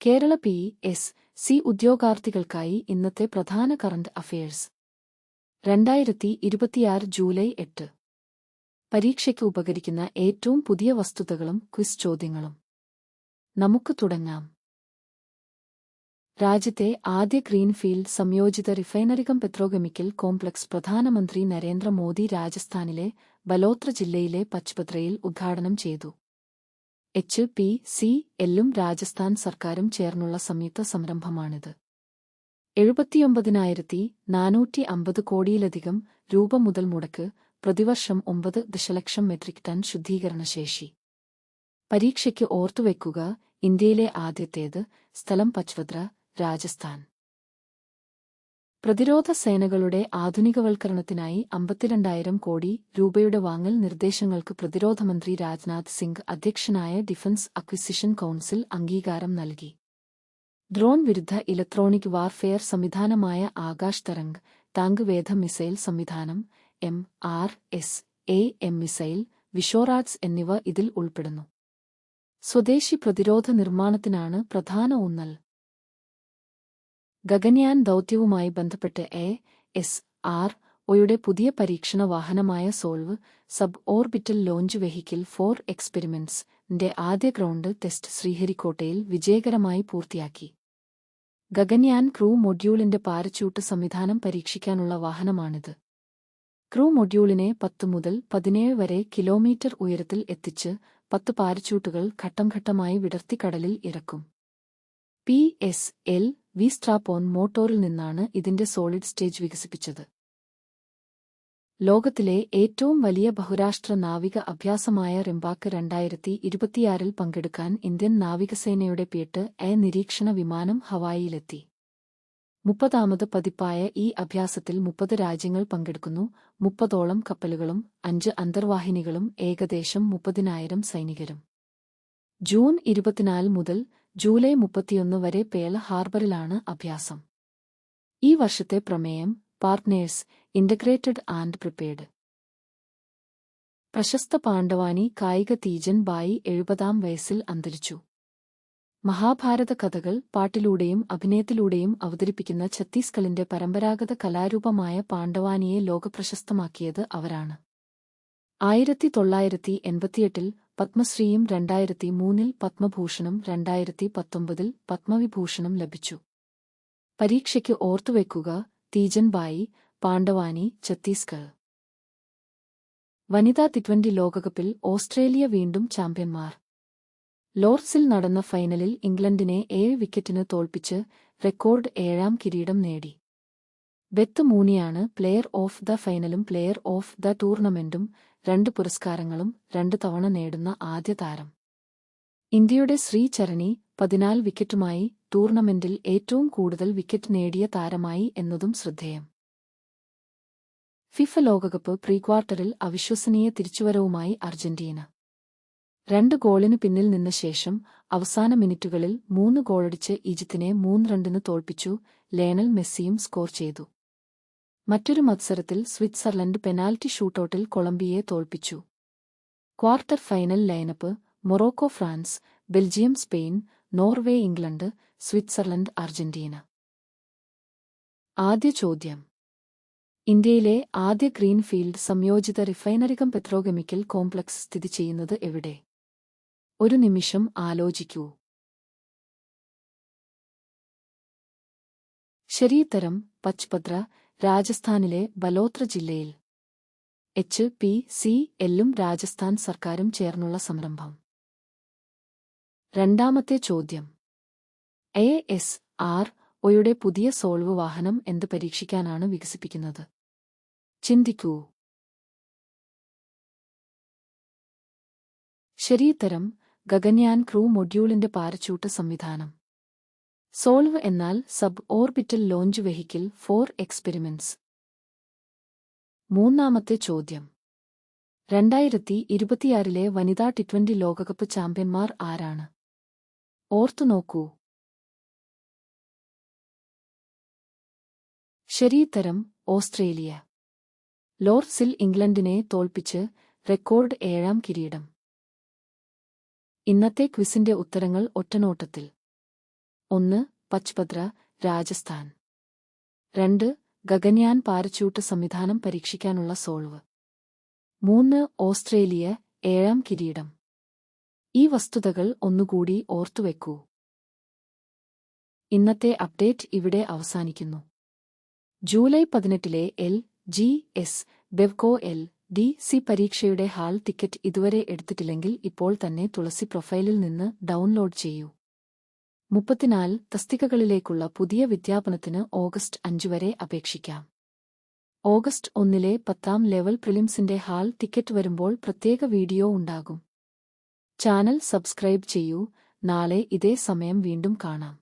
Kerala PSC ഉദ്യോഗാർത്ഥികൾക്കായി ഇന്നത്തെ പ്രധാന current affairs. 2026 July 8. പരീക്ഷയ്ക്ക് ഉപകരിക്കുന്ന ഏറ്റവും പുതിയ വസ്തുതകളും ക്വിസ് ചോദ്യങ്ങളും. നമുക്ക് തുടങ്ങാം. രാജ്യത്തെ ആദ്യ ഗ്രീൻഫീൽഡ് സംയോജിത റിഫൈനറി പെട്രോകെമിക്കൽ കോംപ്ലക്സ് പ്രധാനമന്ത്രി നരേന്ദ്ര മോദി രാജസ്ഥാനിലെ ബലോത്ര ജില്ലയിലെ പച്പത്രയിൽ ഉദ്ഘാടനം ചെയ്തു. HPCL-ഉം രാജസ്ഥാൻ സർക്കാരും ചേർന്നുള്ള സംയുക്ത സംരംഭമാണിത്. 79,450 കോടിയിലധികം രൂപ മുതൽ മുടക്ക്, പ്രതിവർഷം 9 ദശലക്ഷം മെട്രിക് ടൺ ശുദ്ധീകരണശേഷി. പരീക്ഷയ്ക്ക് ഓർത്തുവെക്കുക: ഇന്ത്യയിലെ ആദ്യത്തേത്. സ്ഥലം പച്പത്ര, രാജസ്ഥാൻ. പ്രതിരോധ സേനകളുടെ ആധുനികവൽക്കരണത്തിനായി 52,000 കോടി രൂപയുടെ വാങ്ങൽ നിർദ്ദേശങ്ങൾക്ക് പ്രതിരോധമന്ത്രി രാജ്നാഥ് സിംഗ് അധ്യക്ഷനായ ഡിഫൻസ് അക്വിസിഷൻ കൗൺസിൽ അംഗീകാരം നൽകി. ഡ്രോൺ വിരുദ്ധ ഇലക്ട്രോണിക് വാർഫെയർ സംവിധാനമായ ആകാശ് തരംഗ് ടാങ്ക് വേധ മിസൈൽ സംവിധാനം MRSAM മിസൈൽ, വിഷോറാഡ്സ് എന്നിവ ഇതിൽ ഉൾപ്പെടുന്നു. സ്വദേശി പ്രതിരോധ നിർമ്മാണത്തിനാണ് പ്രധാന ഊന്നൽ. ഗഗൻയാൻ ദൗത്യവുമായി ബന്ധപ്പെട്ട് ASROയുടെ പുതിയ പരീക്ഷണ വാഹനമായ SOLVE sub orbital launch vehicle for experiments ന്റെ ആദ്യ ഗ്രൗണ്ട് ടെസ്റ്റ് ശ്രീഹരിക്കോട്ടയിൽ വിജയകരമായി പൂർത്തിയാക്കി. ഗഗൻയാൻ ക്രൂ മൊഡ്യൂളിന്റെ പാരച്യൂട്ട് സംവിധാനം പരീക്ഷിക്കാനുള്ള വാഹനമാണിത്. ക്രൂ മൊഡ്യൂളിനെ 10 മുതൽ 17 വരെ കിലോമീറ്റർ ഉയരത്തിൽ എത്തിച്ച് 10 പാരച്യൂട്ടുകൾ ഘട്ടംഘട്ടമായി വിടർത്തി കടലിൽ ഇറക്കും. PSLV സ്ട്രാപ്പ്-ഓൺ മോട്ടോറിൽ നിന്നാണ് ഇതിന്റെ സോളിഡ് സ്റ്റേജ് വികസിപ്പിച്ചത്. ലോകത്തിലെ ഏറ്റവും വലിയ ബഹുരാഷ്ട്ര നാവിക അഭ്യാസമായ റിംബാക്ക് 2026-ൽ പങ്കെടുക്കാൻ ഇന്ത്യൻ നാവികസേനയുടെ P-8A നിരീക്ഷണ വിമാനം ഹവായിയിലെത്തി. 30ാമത് പതിപ്പായ ഈ അഭ്യാസത്തിൽ 30 രാജ്യങ്ങൾ പങ്കെടുക്കുന്നു. 30ഓളം കപ്പലുകളും 5 അന്തർവാഹിനികളും ഏകദേശം 30,000 സൈനികരും. ജൂൺ 24 മുതൽ ജൂലൈ 31 വരെ പേൾ ഹാർബറിലാണ് അഭ്യാസം. ഈ വർഷത്തെ പ്രമേയം പാർട്ട്നേഴ്സ് ഇന്റഗ്രേറ്റഡ് ആൻഡ് പ്രിപ്പേർഡ്. പ്രശസ്ത പാണ്ഡവാനി കായിക തീജൻ ബായി 70ാം വയസ്സിൽ അന്തരിച്ചു. മഹാഭാരത കഥകൾ പാട്ടിലൂടെയും അഭിനയത്തിലൂടെയും അവതരിപ്പിക്കുന്ന ഛത്തീസ്ഗഡിന്റെ പരമ്പരാഗത കലാരൂപമായ പാണ്ഡവാനിയെ ലോകപ്രശസ്തമാക്കിയത് അവരാണ്. 1988-ൽ പത്മശ്രീയും 2003-ൽ പത്മഭൂഷണും 2019-ൽ പത്മവിഭൂഷണും ലഭിച്ചു. പരീക്ഷയ്ക്ക് ഓർത്തുവെക്കുക: തീജൻ ബായി, പാണ്ഡവാനി, ഛത്തീസ്ഗഡ്. വനിതാ T20 ലോകകപ്പിൽ ഓസ്ട്രേലിയ വീണ്ടും ചാമ്പ്യന്മാർ. ലോർഡ്സിൽ നടന്ന ഫൈനലിൽ ഇംഗ്ലണ്ടിനെ 7 വിക്കറ്റിന് തോൽപ്പിച്ച് റെക്കോർഡ് 7ാം കിരീടം നേടി. ബെത്ത് മൂണിയാണ് പ്ലെയർ ഓഫ് ദ ഫൈനലും പ്ലെയർ ഓഫ് ദ ടൂർണമെന്റും 2 പുരസ്കാരങ്ങളും 2 തവണ നേടുന്ന ആദ്യ താരം. ഇന്ത്യയുടെ ശ്രീചരണി 14 വിക്കറ്റുമായി ടൂർണമെന്റിൽ ഏറ്റവും കൂടുതൽ വിക്കറ്റ് നേടിയ താരമായി എന്നതും ശ്രദ്ധേയം. ഫിഫ ലോകകപ്പ് പ്രീക്വാർട്ടറിൽ അവിശ്വസനീയ തിരിച്ചുവരവുമായി അർജന്റീന. 2 ഗോളിന് പിന്നിൽ നിന്ന ശേഷം അവസാന മിനിറ്റുകളിൽ 3 ഗോളടിച്ച് ഈജിപ്തിനെ 3-2 തോൽപ്പിച്ചു. ലയണൽ മെസ്സിയും സ്കോർ ചെയ്തു. മറ്റൊരു മത്സരത്തിൽ സ്വിറ്റ്സർലൻഡ് പെനാൽറ്റി ഷൂട്ടൌട്ടിൽ കൊളംബിയയെ തോൽപ്പിച്ചു. Quarter final lineup: Morocco France, Belgium Spain, Norway England, Switzerland Argentina. ആദ്യ ചോദ്യം: ഇന്ത്യയിലെ ആദ്യ ഗ്രീൻഫീൽഡ് സംയോജിത റിഫൈനറി പെട്രോകെമിക്കൽ കോംപ്ലക്സ് സ്ഥിതി ചെയ്യുന്നത് എവിടെ? ഒരു നിമിഷം ആലോചിക്കൂ. ശരിയുത്തരം പച്പത്ര, രാജസ്ഥാനിലെ ബലോത്ര ജില്ലയിൽ. HPCL-ഉം രാജസ്ഥാൻ സർക്കാരും ചേർന്നുള്ള സംരംഭം. രണ്ടാമത്തെ ചോദ്യം: ASROയുടെ പുതിയ സോൾവ് വാഹനം എന്ത് പരീക്ഷിക്കാനാണ് വികസിപ്പിക്കുന്നത്? ചിന്തിക്കൂ. ശരിയുത്തരം ഗഗൻയാൻ ക്രൂ മൊഡ്യൂളിന്റെ പാരച്യൂട്ട് സംവിധാനം. സോൾവ് എന്നാൽ sub orbital launch vehicle for experiments. മൂന്നാമത്തെ ചോദ്യം: 2026-ലെ വനിതാ T20 ലോകകപ്പ് ചാമ്പ്യന്മാർ ആരാണ്? ഓർത്തുനോക്കൂ. ശരിയുത്തരം ഓസ്ട്രേലിയ. ലോർഡ്സിൽ ഇംഗ്ലണ്ടിനെ തോൽപ്പിച്ച് റെക്കോർഡ് 7ാം കിരീടം. ഇന്നത്തെ ക്വിസിന്റെ ഉത്തരങ്ങൾ ഒറ്റനോട്ടത്തിൽ. 1. പച്പദ്ര, രാജസ്ഥാൻ. 2. ഗഗൻയാൻ പാരച്യൂട്ട് സംവിധാനം പരീക്ഷിക്കാനുള്ള സോൾവ്. 3. ഓസ്ട്രേലിയ 7ാം കിരീടം. ഈ വസ്തുതകൾ ഒന്നുകൂടി ഓർത്തുവെക്കൂ. ഇന്നത്തെ അപ്ഡേറ്റ് ഇവിടെ അവസാനിക്കുന്നു. ജൂലൈ 18-ലെ LGS ബെവ്കോ LDC പരീക്ഷയുടെ ഹാൾ ടിക്കറ്റ് ഇതുവരെ എടുത്തിട്ടില്ലെങ്കിൽ ഇപ്പോൾ തന്നെ തുളസി പ്രൊഫൈലിൽ നിന്ന് ഡൗൺലോഡ് ചെയ്യൂ. 34 തസ്തികകളിലേക്കുള്ള പുതിയ വിജ്ഞാപനത്തിന് ഓഗസ്റ്റ് 5 വരെ അപേക്ഷിക്കാം. ഓഗസ്റ്റ് 1-ലെ 10ാം ലെവൽ പ്രിലിംസിന്റെ ഹാൾ ടിക്കറ്റ് വരുമ്പോൾ പ്രത്യേക വീഡിയോ ഉണ്ടാകും. ചാനൽ സബ്സ്ക്രൈബ് ചെയ്യൂ. നാളെ ഇതേ സമയം വീണ്ടും കാണാം.